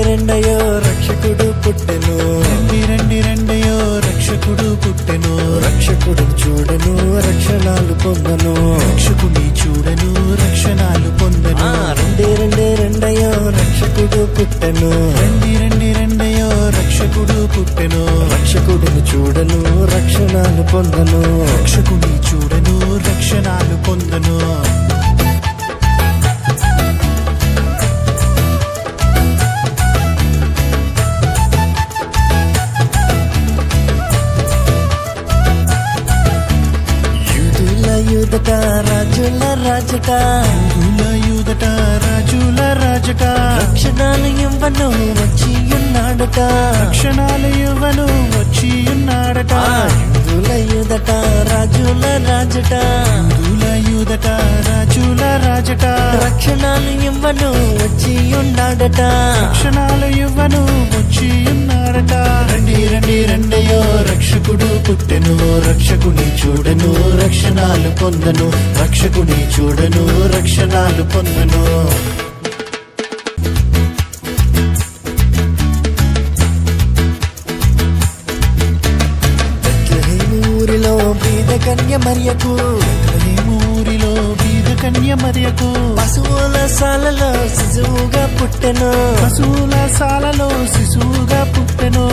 రెండయో రక్షకుడు పుట్టెను రెండయో రక్షకుడు పుట్టెను రక్షకుడు చూడను రక్షణాలు పొందను రక్షకుని చూడను రక్షణాలు పొందను రెండయో రక్షకుడు పుట్టెను రెండయో రక్షకుడు పుట్టెను రక్షకుడిని చూడను రక్షణాలు పొందను రక్షకుని చూడను రక్షణాలు పొందను యూదట రాజుల రాజట యూదట రాజుల రాజట రక్షణాలు ఇవ్వను వచ్చి ఉన్నాడట రక్షణాలు ఇవ్వను వచ్చి ఉన్నాడట యూదట రాజుల రాజట యూదట రాజుల రాజట రక్షణాలు ఇవ్వను వచ్చి ఉన్నాడట రక్షణాలు ఇవ్వను వచ్చి ఉన్నాడట రెండయో రక్షకుడు పుట్టెను రక్షకుని చూడను రక్షణాలు పొందను రక్షకుని చూడను రక్షణాలు పొందను ఊరిలో బీద కన్య మరియకు ఊరిలో బీద కన్య మరియకు పశువుల సాలలో శిశువుగా పుట్టెను పశువుల సాలలో శిశువుగా పుట్టెను